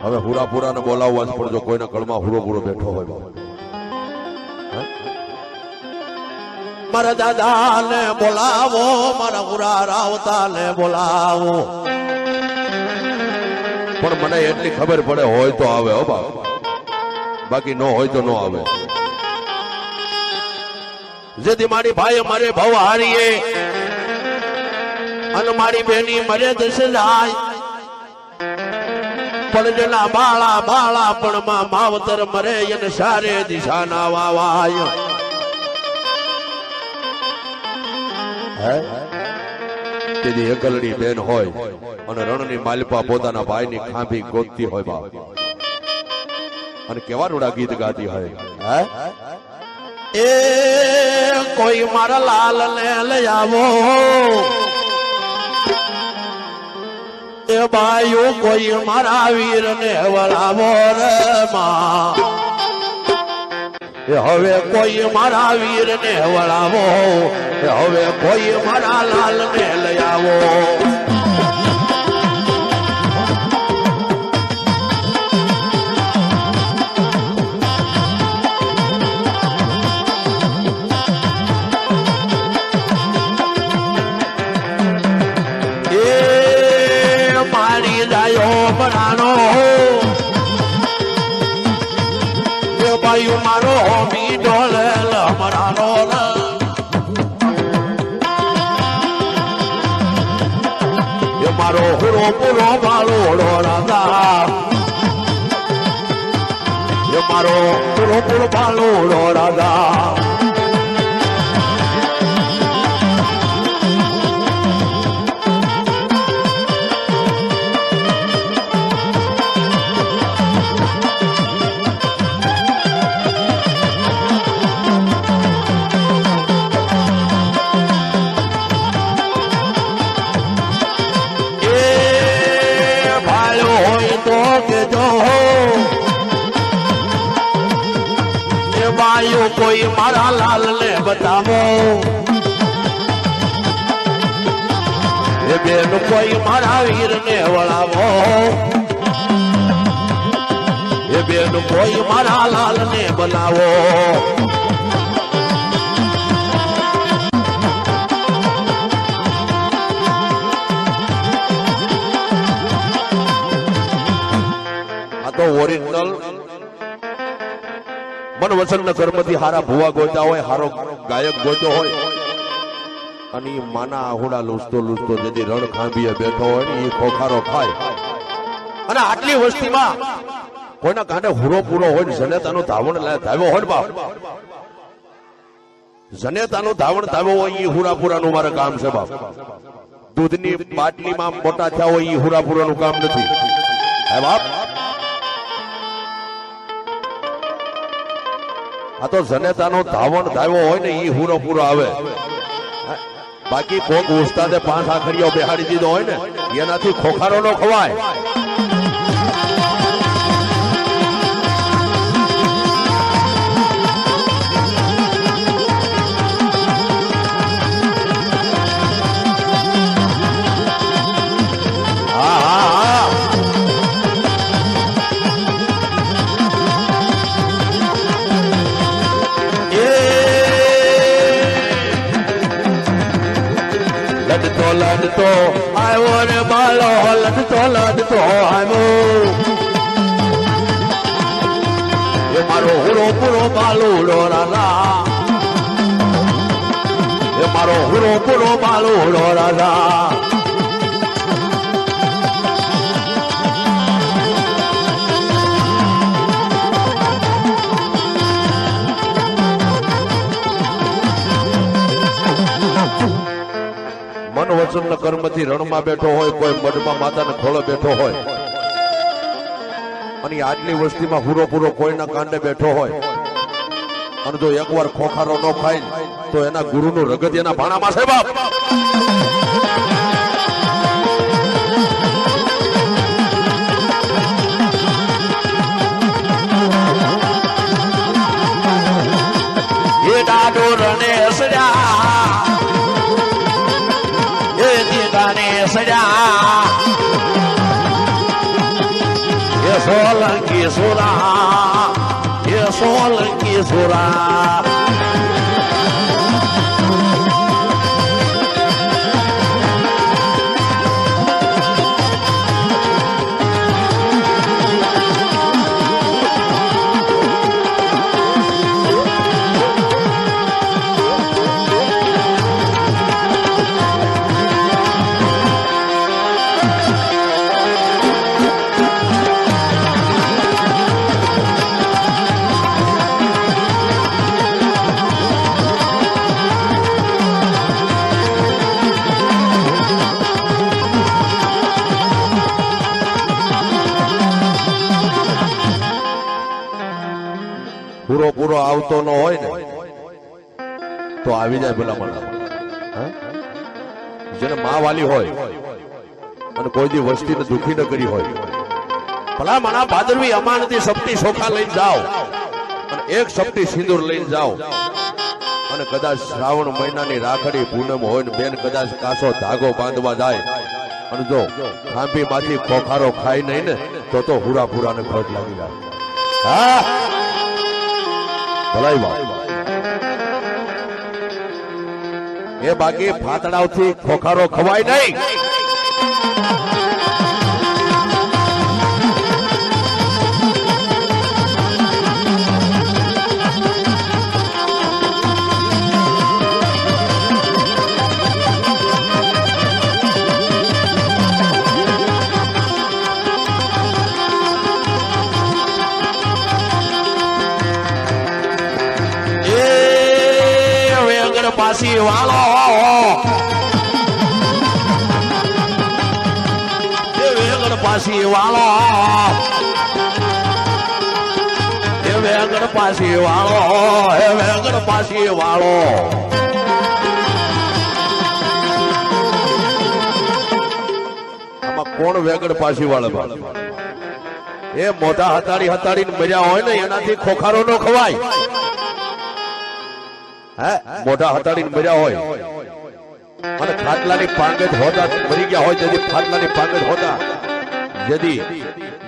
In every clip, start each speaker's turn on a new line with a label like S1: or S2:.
S1: હવે હુરાપુરાને બોલાવવા જ પડજો, કોઈના કળમાં હુરો બેઠો હોય.
S2: મારા દાદાને બોલાવો, મારા હુરા રાવતાને બોલાવો.
S1: પણ મને એટલી ખબર પડે હોય તો આવે હો બાપ, બાકી ન હોય તો ન આવે.
S2: જેથી મારી ભાઈ મારે ભાવ હારીએ અને મારી બેની મરે દસ જાય, પણ જેના બાળા બાળા પણ માં માવતર મરે એને સારે દિશા ના વાવાય.
S1: તેથી એકલડી બેન હોય અને રણની માલપા પોતાના ભાઈની ખાંભી ગોતતી હોય બાપ, અને કેવા રૂડા ગીત ગાતી હોય.
S2: એ કોઈ મારા લાલ ને લઈ આવો, એ બાયુ કોઈ મારા વીર ને વળાવો રે માં. હવે કોઈ મારા વીર ને વળાવો, હવે કોઈ મારા લાલ ને લઈ આવો. મારી જાયો બનાનો બાયુ મારો મીઠો લમરાનો મારો હુરો પૂરો બાળોડો રાધા, મારો પૂરો પૂરો બાળોડો રાધા. બાયુ કોઈ મારા લાલ ને બતાવો, એ બેન કોઈ મારા વીર ને વળાવો, એ બેન કોઈ મારા લાલ ને બનાવો.
S1: આ તો ઓરિજિનલ મન વસન કર્મથી હારા ભુવા ગોતા હોય, હારો ગાયક ગોતો હોય, અને એ માના આહુડા લૂસતો લૂસતો જેથી રણ ખાંભીએ બેઠો હોય ને એ ખોખારો ખાય. અને આટલી વસ્તીમાં કોઈના કાંઠે હુરો પૂરો હોય ને જનેતાનું ધાવણ ધાવ્યો હોય ને બાપ, જનેતાનું ધાવણ ધાવ્યો હોય એ હુરાપુરાનું મારે કામ છે બાપ. દૂધની બાટલીમાં મોટા થયા હોય એ હુરાપુરાનું કામ નથી હે બાપ. આ તો જનેતાનો ધાવણ ધાવ્યો હોય ને ઈ હુરો પૂરો આવે, બાકી કોક ઉસ્તાદે 5 આખરીઓ બેહાડી દીધો હોય ને એનાથી ખોખારો નો ખવાય.
S2: લડતો આવ્યો ને બાળો, લડતો આવ્યો, એ મારો હુરો પૂરો બાલુડો રાધા, એ મારો હુરો પૂરો બાલુડો રાધા.
S1: મન વચન કર્મથી રણમાં બેઠો હોય, કોઈ મઢમાં માતાને ખોળે બેઠો હોય, અને આટલી વસ્તીમાં હુરો પૂરો કોઈના કાંડે બેઠો હોય, અને જો એકવાર ખોખારો ન ખાય તો એના ગુરુનું રગત એના ભાણામાં છે બાપ.
S2: એ ડાડો રણે સજા, એ દીદાને સજા, એ સોલંકી સુરા એ સોલંકી સુરા
S1: પૂરો પૂરો આવતો ન હોય ને તો આવી જાય ભલામણ. જેને માં વાલી હોય અને કોઈ દી વસ્તીને દુખી ન કરી હોય, ભલામણા ભાદરવી અમાનતી સપટી સોખા લઈને જાઓ અને એક સપટી સિંદૂર લઈને જાઓ અને કદાચ શ્રાવણ મહિનાની રાખડી પૂનમ હોય ને બેન કદાચ કાસો ધાગો બાંધવા જાય અને જો ખાંભી માંથી ખોખારો ખાય નહીં ને તો હુરા પૂરા ને ખોટ લાગી જાય. હા ભલાઈ વાત એ બાકી ફાતડાઓથી ખોખારો ખવાય નહીં.
S2: પાસી વાળો એ વેગડ પાસી વાળો એ વેગડ પાસી વાળો એ વેગડ પાસી વાળો
S1: આમાં કોણ વેગડ પાસી વાળે? એ મોટા હતાડીને મર્યા હોય ને એનાથી ખોખારો ન ખવાય. મોઢા હટાડીને મર્યા હોય અને ખાટલાની પાંગત હોતા મરી ગયા હોય, જેથી ખાટલાની પાંગત હોતા જેથી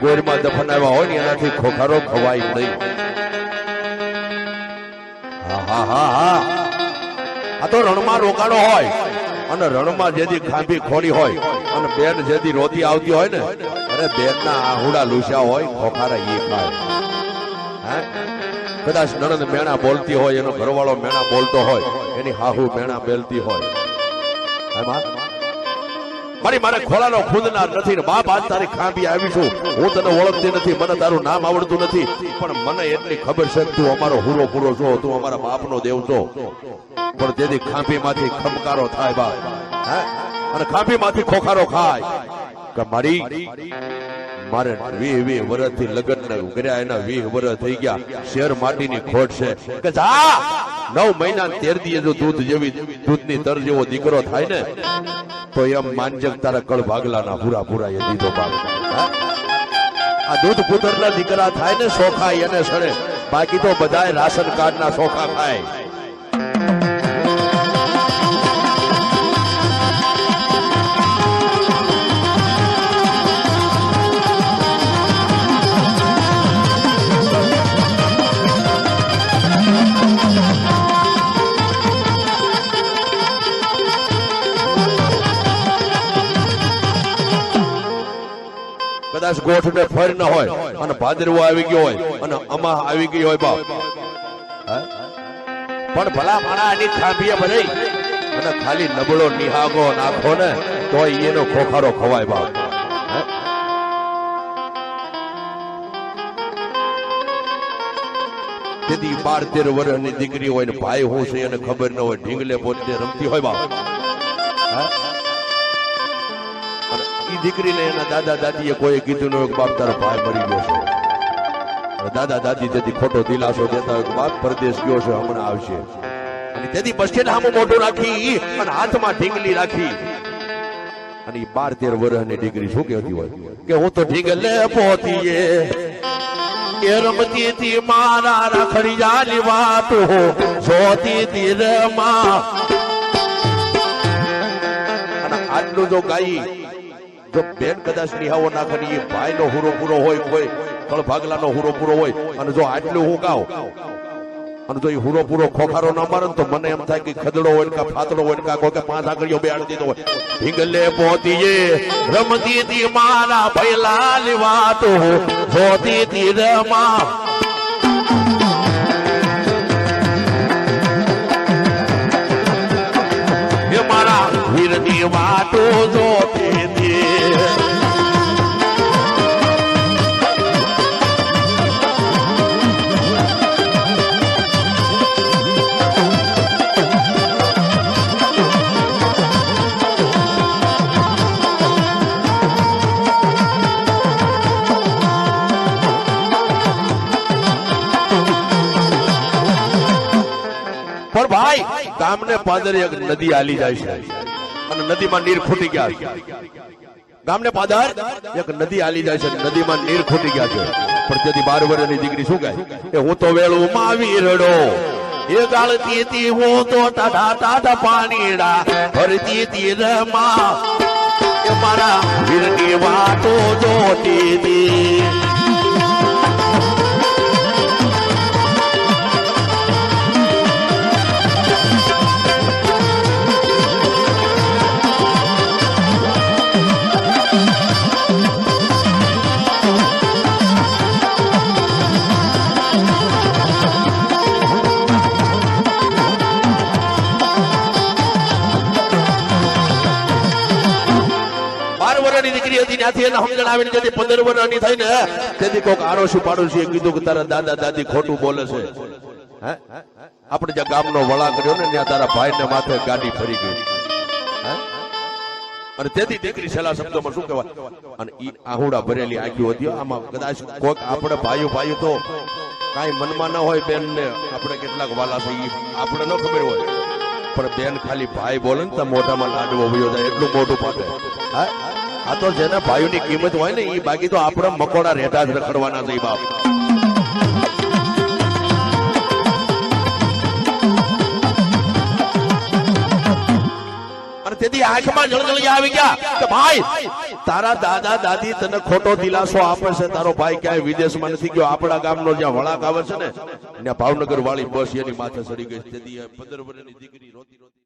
S1: ગોરમાં દફનાવ્યા હોય ને એનાથી ખોખારો ખવાય નહીં. આ તો રણમાં રોકાણો હોય અને રણમાં જેથી ખાંભી ખોડી હોય અને બેન જેથી રોતી આવતી હોય ને, અરે બેન ના આહુડા લૂસ્યા હોય, ખોખારા એ ખાય. કદાચ નણંદ મેણા બોલતી હોય, એનો ઘરવાળો મેણા બોલતો હોય, એની હાહુ મેણા બેલતી હોય. મારી મારે ખોલાનો ખુદનાર નથી ને બાપ, આજ તારી ખાંભી આવીશું, હું તને ઓળખતી નથી, મને તારું નામ આવડતું નથી, પણ મને એટલી ખબર છે તું અમારો હુરો પૂરો છો, તું અમારા બાપનો દેવ છો. પણ તેથી ખાંભી માંથી ખમકારો થાય બાપ, અને ખાંભી માંથી ખોખારો ખાય કે મારી મારે 20 વર્ષથી લગ્ન કર્યા, એના 20 વર્ષ થઈ ગયા, શેર માટીની ખોટ છે કે જા 9 મહિના 13 દીએ જો દૂધ જેવી દૂધની તર જેવો દીકરો થાય ને તો એમ માનજક તારા કળ ભાગલાના પૂરા પૂરા એ દીધો બાપ. આ દૂધ પુત્રના દીકરા થાય ને સોખા એને સડે, બાકી તો બધાય રાશન કાર્ડ ના સોખા ખાય. કદાચ ગોઠ ને ફર ન હોય અને ભાદરવો આવી ગયો હોય અને અમાહ આવી ગઈ હોય બાપ, પણ ભલા માણા એની ખાંભીએ ભરાઈ અને ખાલી નબળો નિહાગો નાખો ને તો એનો ખોખારો ખવાય બાપ. તેથી 12-13 વર્ષની દીકરી હોય ને ભાઈ હું છે એને ખબર ન હોય, ઢીંગલે પોતે રમતી હોય બાપ. દીકરીને એના દાદા દાદીએ કોઈ કીધું ન હોય કે બાપ તારો ભાઈ મરી ગયો છે, દાદા દાદી તેથી ખોટો દિલાસો દેતા હોય કે બાપ પરદેશ ગયો છે હમણાં આવશે, અને તેથી બસ્ટેન્ડ સામે મોઢું રાખી અને હાથમાં ઢીંગલી રાખી અને 12-13 વર્ષની દીકરી શું કહેતી હોય કે હું તો ઢીંગલે પોતીએ
S2: એ રમતી હતી મારા રાખડી જાલી વાતો જોતી હતી રે માં.
S1: અને આટલું જો ગાઈ જો બેન કદાચ નિહાવો નાખે ને એ ભાઈનો હુરો પૂરો હોય, કોઈ કળભાગલાનો હુરો પૂરો હોય, અને જો આટલું હું ગાઉં અને જો એ હુરો પૂરો ખોખારો ના મારે તો મને એમ થાય કે ખદડો હોય કે ફાતડો હોય કે કોઈ પાંચ આંગળીઓ બેહાડી દીધો હોય.
S2: ઢીંગલે પોતીએ રમતી તી મારા ભૈલા વાતો જોતી તી રમા એ મારા વીરની વાતો જોતી તી.
S1: પણ ભાઈ ગામને પાદરે એક નદી હાલી જાય છે અને નદીમાં નીર ખૂટી ગયા છે. ગામને પાદર એક નદી હાલી જાય છે, નદીમાં નીર ખૂટી ગયા છે. પણ તેથી 12 વર્ષની દીકરી શું કહે કે હું તો વેળું
S2: માં વીરડો એ ગાળતી તી હું તો ટાટા ટાટા પાણીડા ભરતી તી રમા એ મારા વીરની વાતો જોતી તી. દીકરી હતી ત્યાંથી એને સમજણ આવીને જેથી 15 વર્ષની થઈ ને તેથી કોઈક આડોશી પાડોશીએ કીધું કે તારા દાદા દાદી ખોટું બોલે છે.
S1: હે આપણે જે ગામનો વળા કર્યો ને ત્યાં તારા ભાઈને માથે ગાડી ફરી ગઈ. અને તેથી દીકરી છેલ્લા શબ્દોમાં શું કહેવાય અને ઈ આહુડા ભરેલી આંખી હતી. આમાં કદાચ કોઈક આપણે ભાઈઓ તો કાંઈ મનમાં ન હોય બેન ને આપણે કેટલાક વાલા છે ઈ આપણે ન ખબર હોય, પણ બેન ખાલી ભાઈ બોલે ને તો મોઢામાં લાડવો વયો જાય એટલું મોઢું પાકે. હા આ તો જેના ભાઈઓની કિંમત હોય ને એ બાકી તો આપણે મકોડા રેટા જ રખડવાના છે બાપ.
S2: અને તેથી આંખમાં જળજળી આવી ગયા કે ભાઈ
S1: તારા દાદા દાદી તને ખોટો દિલાસો આપે છે, તારો ભાઈ ક્યાંય વિદેશમાં નથી ગયો. આપણા ગામનો જ્યાં વળાક આવે છે ને ત્યાં ભાવનગર વાળી બસ એની માથે ચડી ગઈ. તેથી 15 વર્ષની દીકરી રોતી રોતી